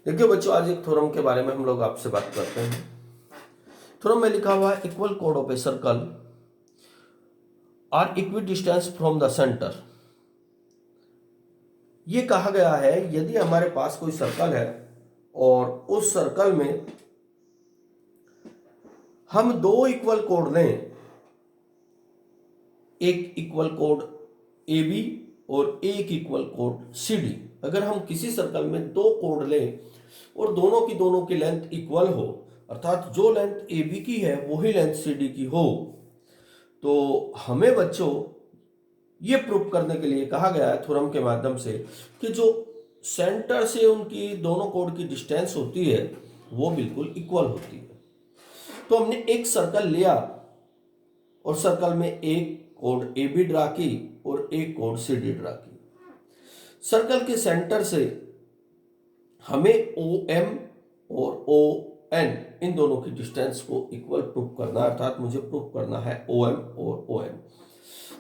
देखिए बच्चों, आज एक थ्योरम के बारे में हम लोग आपसे बात करते हैं। थ्योरम में लिखा हुआ है इक्वल कोड of a circle are equidistant from the centre. ये कहा गया है यदि हमारे पास कोई सर्कल है और उस सर्कल में हम दो इक्वल कोड लें, एक इक्वल कोड ए बी और एक इक्वल कोड सी डी। अगर हम किसी सर्कल में दो कोड लें और दोनों की लेंथ इक्वल हो, अर्थात जो लेंथ ए बी की है वही लेंथ सी डी की हो, तो हमें बच्चों ये प्रूव करने के लिए कहा गया है थ्योरम के माध्यम से कि जो सेंटर से उनकी दोनों कोड की डिस्टेंस होती है वो बिल्कुल इक्वल होती है। तो हमने एक सर्कल लिया और सर्कल में एक कोड ए बी ड्रा की और एक कोड सी डी ड्रा की। सर्कल के सेंटर से हमें ओ एम और ओ एन इन दोनों की डिस्टेंस को इक्वल प्रूव करना है, अर्थात मुझे प्रूव करना है ओ एम और ओ एन।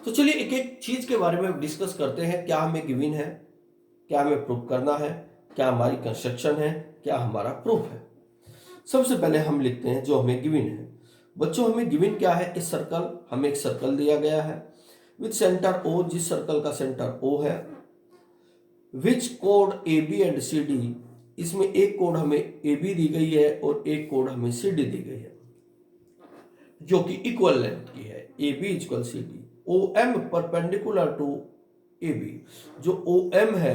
तो चलिए एक एक चीज के बारे में डिस्कस करते हैं। क्या हमें गिवन है, क्या हमें प्रूव करना है, क्या हमारी कंस्ट्रक्शन है, क्या हमारा प्रूफ है। सबसे पहले हम लिखते हैं जो हमें गिवन है। बच्चों हमें गिवन क्या है, इस सर्कल हमें एक सर्कल दिया गया है विद सेंटर ओ, जिस सर्कल का सेंटर ओ है, विच कोड A B and C D, इसमें एक कोड हमें ए बी दी गई है और एक कोड हमें सी डी दी गई है जो कि इक्वल लेंथ की है, A B equal C D. O M perpendicular to A B, जो ओ एम है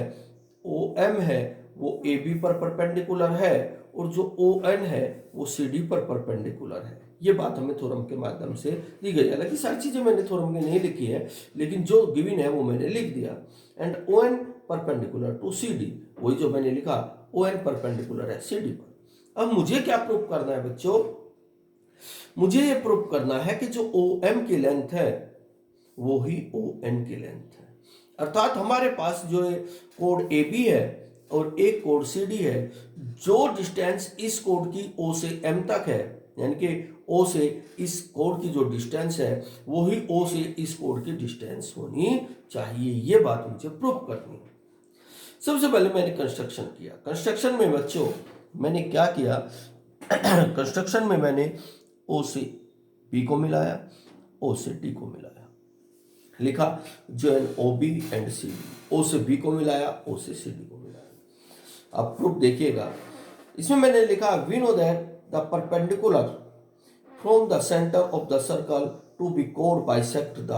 वो ए बी पर परपेंडिकुलर है और जो ओ एन है वो सी डी पर परपेंडिकुलर है। ये बात हमें थ्योरम के माध्यम से दी गई है। हालांकि सारी चीजें मैंने थ्योरम में नहीं लिखी है, लेकिन जो गिवन है वो मैंने लिख दिया। And O N perpendicular to C D, वही जो मैंने लिखा, ओ एन परपेंडिकुलर है सी डी पर। अब मुझे क्या प्रूव करना है बच्चों, मुझे ये प्रूव करना है कि जो ओ एम की लेंथ है वो ही ओ एन की लेंथ है। अर्थात हमारे पास जो कोड ए बी है और एक कोड सी डी है, जो डिस्टेंस इस कोड की ओ से एम तक है, यानी कि ओ से इस कोड की जो डिस्टेंस है वो ही ओ से इस कोड की डिस्टेंस होनी चाहिए। ये बात मुझे प्रूव करनी है। सबसे पहले मैंने कंस्ट्रक्शन किया। कंस्ट्रक्शन में बच्चों मैंने क्या किया, कंस्ट्रक्शन में मैंने ओ से बी को मिलाया, ओ से डी को मिलाया, लिखा join O B and C D. O से बी को मिलाया, ओ से सी डी को मिलाया। अब प्रूफ देखिएगा, इसमें मैंने लिखा we know that the perpendicular from the centre of the circle to be code bisect the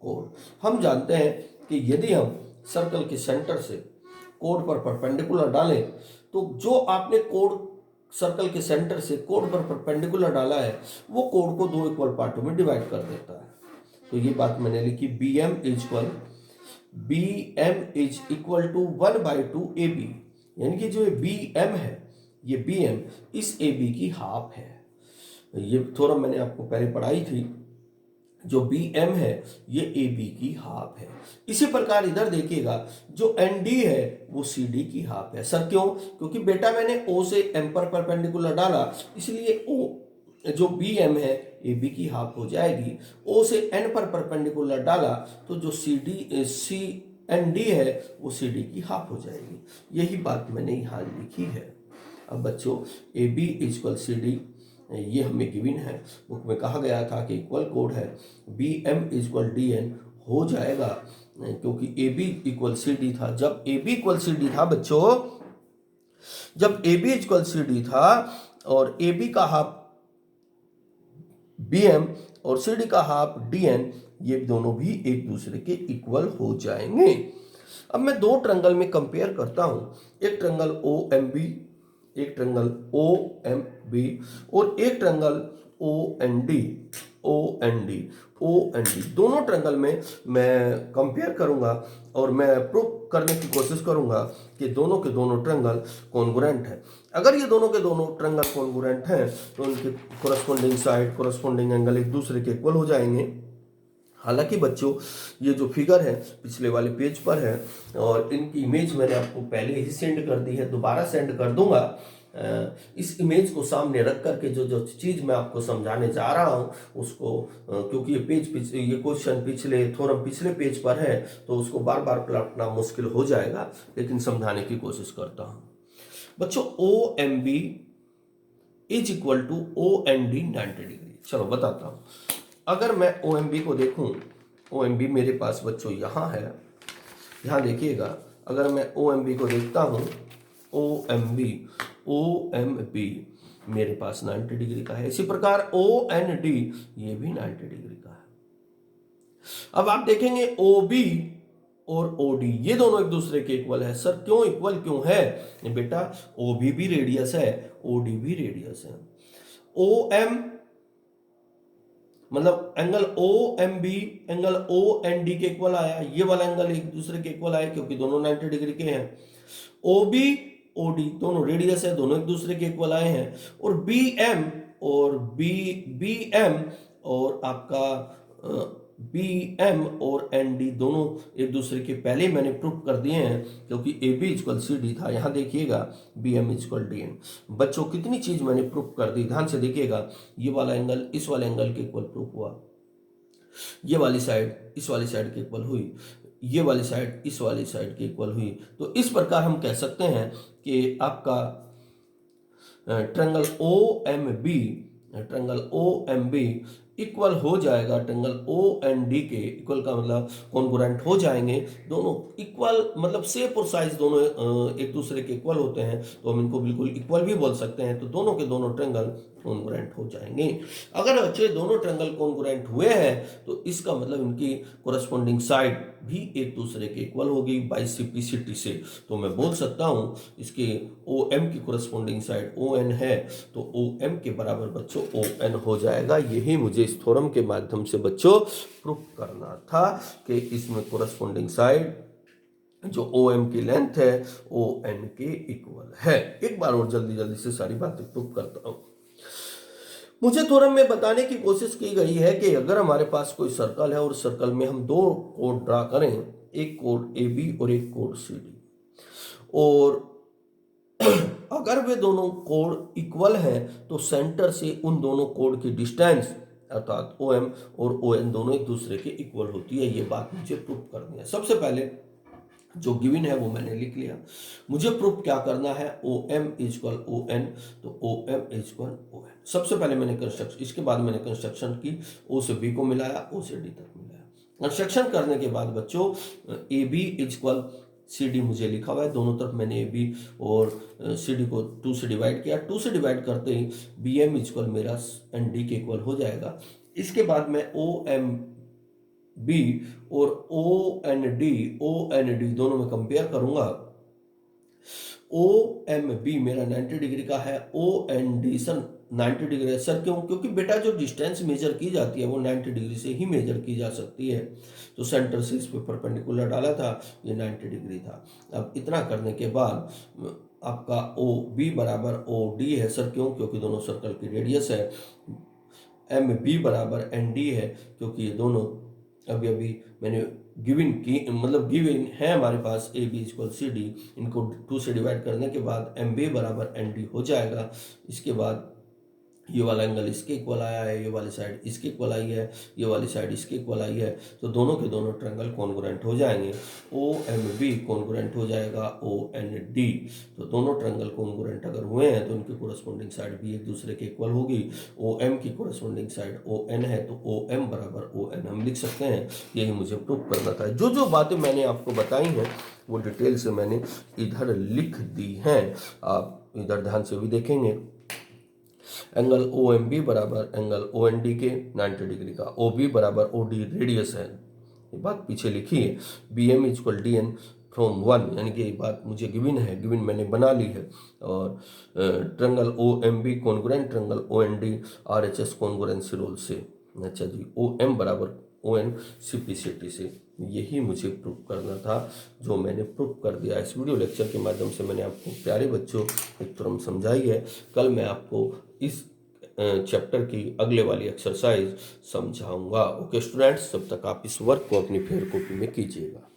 code. हम जानते हैं कि यदि हम सर्कल के सेंटर से कोड पर परपेंडिकुलर डालें तो जो आपने कोड सर्कल के सेंटर से कोड पर परपेंडिकुलर डाला है वो कोड को दो इक्वल पार्टों में डिवाइड कर देता है। तो ये बात मैंने लिखी, B M is equal to 1/2 A B, यानी कि जो बी एम है ये बी एम इस ए बी की हाफ है। ये थोड़ा मैंने आपको पहले पढ़ाई थी, जो बी एम है ये ए बी की हाफ है। इसी प्रकार इधर देखिएगा, जो एन डी है वो सी डी की हाफ है। सर क्यों? क्योंकि बेटा मैंने ओ से एम पर परपेंडिकुलर डाला, इसलिए ओ जो बी एम है ए बी की हाफ हो जाएगी। ओ से एन पर परपेंडिकुलर डाला तो जो सी एन डी है वो सी डी की हाफ हो जाएगी। यही बात मैंने यहाँ लिखी है। अब बच्चों A B equal C D ये हमें गिवन है, बुक में कहा गया था कि इक्वल कोड है B M equal D N हो जाएगा, क्योंकि A B equal C D था। जब A B equal C D था बच्चों, जब A B equal C D था और ए बी का हाफ बी एम और सी डी का हाफ डी एन, ये दोनों भी एक दूसरे के इक्वल हो जाएंगे। अब मैं दो ट्रायंगल में कंपेयर करता हूं, एक ट्रायंगल ओ एम बी, एक ट्रायंगल ओ एम बी और एक ट्रायंगल ओ एन डी। दोनों ट्रायंगल में मैं कंपेयर करूंगा और मैं प्रूव करने की कोशिश करूंगा कि दोनों के दोनों ट्रायंगल कॉन्ग्रुएंट है। अगर ये दोनों के दोनों ट्रायंगल कॉन्ग्रुएंट हैं तो उनके कोरस्पोंडिंग साइड, कोरस्पोंडिंग एंगल एक दूसरे के इक्वल हो जाएंगे। हालांकि बच्चों ये जो फिगर है पिछले वाले पेज पर है और इनकी इमेज मैंने आपको पहले ही सेंड कर दी है, दोबारा सेंड कर दूंगा। इस इमेज को सामने रख करके जो चीज़ मैं आपको समझाने जा रहा हूँ उसको, क्योंकि ये क्वेश्चन पिछले पेज पर है तो उसको बार बार पलटना मुश्किल हो जाएगा, लेकिन समझाने की कोशिश करता हूँ। बच्चों O M B is equal to O N D 90 degree. चलो बताता हूं, अगर मैं ओ एम बी को देखूं, ओ एम बी मेरे पास बच्चों यहां है, यहां देखिएगा, अगर मैं ओ एम बी को देखता हूं, ओ एम बी मेरे पास 90 डिग्री का है। इसी प्रकार ओ एन डी ये भी 90 डिग्री का है। अब आप देखेंगे ओ बी और ओ डी ये दोनों एक दूसरे के इक्वल है। सर क्यों इक्वल क्यों है? बेटा ओ भी रेडियस है, ओ डी भी रेडियस है। ओ एम मतलब angle O M B angle O N D के इक्वल आया, ये वाला एंगल एक दूसरे के इक्वल आया क्योंकि दोनों 90 डिग्री के हैं। ओ बी ओ डी दोनों रेडियस है, दोनों एक दूसरे के इक्वल आए हैं। और बी एम और बी एम और आपका बी एम और एन डी दोनों एक दूसरे के पहले मैंने प्रूफ कर दिए हैं, क्योंकि A B equal C D था। यहां देखिएगा B M equal D N. बच्चों कितनी चीज मैंने प्रूफ कर दी, ध्यान से देखिएगा। ये वाला एंगल इस वाले एंगल के इक्वल प्रूफ हुआ, ये वाली साइड इस वाली साइड के इक्वल हुई, ये वाली साइड इस वाली साइड के इक्वल हुई। तो इस प्रकार हम कह सकते हैं कि आपका triangle O M B equal हो जाएगा ट्रायंगल ओ एन डी के। इक्वल का मतलब कॉन्ग्रुएंट हो जाएंगे दोनों, इक्वल मतलब शेप और साइज दोनों एक दूसरे के इक्वल होते हैं, तो हम इनको बिल्कुल इक्वल भी बोल सकते हैं। तो दोनों के दोनों ट्रायंगल कॉन्ग्रुएंट हो जाएंगे। अगर बच्चे दोनों ट्रायंगल कॉन्ग्रुएंट हुए हैं तो इसका मतलब इनकी कोरस्पॉन्डिंग साइड भी एक दूसरे के इक्वल होगी बाई सिंप्लिसिटी से। तो मैं बोल सकता हूं इसके ओ एम की कोरस्पॉन्डिंग साइड ओ एन है, तो ओ एम के बराबर बच्चों ओ एन हो जाएगा। यही मुझे इस थ्योरम के माध्यम से बच्चों प्रूफ करना था कि इसमें कोरस्पॉन्डिंग साइड जो ओ एम की लेंथ है ओ एन के इक्वल है। एक बार और जल्दी जल्दी से सारी बातें प्रूफ करता हूं। मुझे थ्योरम में बताने की कोशिश की गई है कि अगर हमारे पास कोई सर्कल है और सर्कल में हम दो कोड ड्रा करें, एक कोड ए बी और एक कोड सी डी, और अगर वे दोनों कोड इक्वल हैं तो सेंटर से उन दोनों कोड की डिस्टेंस अर्थात ओ एम और ओ एन दोनों एक दूसरे के इक्वल होती है। ये बात मुझे प्रूफ करनी है। सबसे पहले जो गिवन है वो मैंने लिख लिया। मुझे प्रूफ क्या करना है? O M is equal O N, तो O M is equal O N. सबसे पहले मैंने कंस्ट्रक्शन, इसके बाद मैंने कंस्ट्रक्शन की, ओ से बी को मिलाया, ओ से डी तक मिलाया। कंस्ट्रक्शन करने के बाद बच्चों A B is equal C D मुझे लिखा हुआ है, दोनों तरफ मैंने ए बी और सी डी को 2 से डिवाइड किया। 2 से डिवाइड करते ही बी एम इजक्वल मेरा एन डी के इक्वल हो जाएगा। इसके बाद मैं ओ एम बी और ओ एन डी दोनों में कंपेयर करूंगा। ओ एम बी मेरा 90 डिग्री का है, O N D sir 90 degree है। सर क्यों? क्योंकि बेटा जो डिस्टेंस मेजर की जाती है वो 90 डिग्री से ही मेजर की जा सकती है। तो सेंटर से इस पे परपेंडिकुलर डाला था, ये 90 डिग्री था। अब इतना करने के बाद आपका ओ बी बराबर ओ डी है। सर क्यों? क्योंकि दोनों सर्कल की रेडियस है। एम बी बराबर एन डी है, क्योंकि ये दोनों अभी अभी मैंने गिवन की, मतलब गिवन है हमारे पास A B equal C D. इनको 2 से डिवाइड करने के बाद एम बी बराबर एन डी हो जाएगा। इसके बाद ये वाला एंगल इसके इक्वल आया है, ये वाली साइड इसके इक्वल आई है, ये वाली साइड इसके इक्वल आई है, तो दोनों के दोनों ट्रायंगल कॉन्ग्रुएंट हो जाएंगे। ओ एम बी कॉन्ग्रुएंट हो जाएगा ओ एन डी। तो दोनों ट्रायंगल कॉन्ग्रुएंट अगर हुए हैं तो उनकी कोरस्पॉन्डिंग साइड भी एक दूसरे के इक्वल होगी। ओ एम की कोरस्पॉन्डिंग साइड ओ एन है, तो ओ एम बराबर ओ एन हम लिख सकते हैं। यही मुझे प्रूफ करना था। जो जो बातें मैंने आपको बताई हैं वो डिटेल से मैंने इधर लिख दी हैं, आप इधर ध्यान से भी देखेंगे। एंगल ओ एम बी बराबर एंगल ओ एन डी के 90 डिग्री का, ओ बी बराबर ओ डी रेडियस है, ये बात पीछे लिखी है। B M equal D N from 1, यानी कि ये बात मुझे गिवन है, गिवन मैंने बना ली है। और triangle O M B congruent triangle O N D R H S congruency rule से। अच्छा जी, ओ एम बराबर ओ एन सिंप्लिसिटी से। यही मुझे प्रूफ करना था, जो मैंने प्रूफ कर दिया। इस वीडियो लेक्चर के माध्यम से मैंने आपको प्यारे बच्चों एक थ्योरम समझाई है। कल मैं आपको इस चैप्टर की अगले वाली एक्सरसाइज समझाऊंगा। ओके स्टूडेंट्स, तब तक आप इस वर्क को अपनी फेयर कॉपी में कीजिएगा।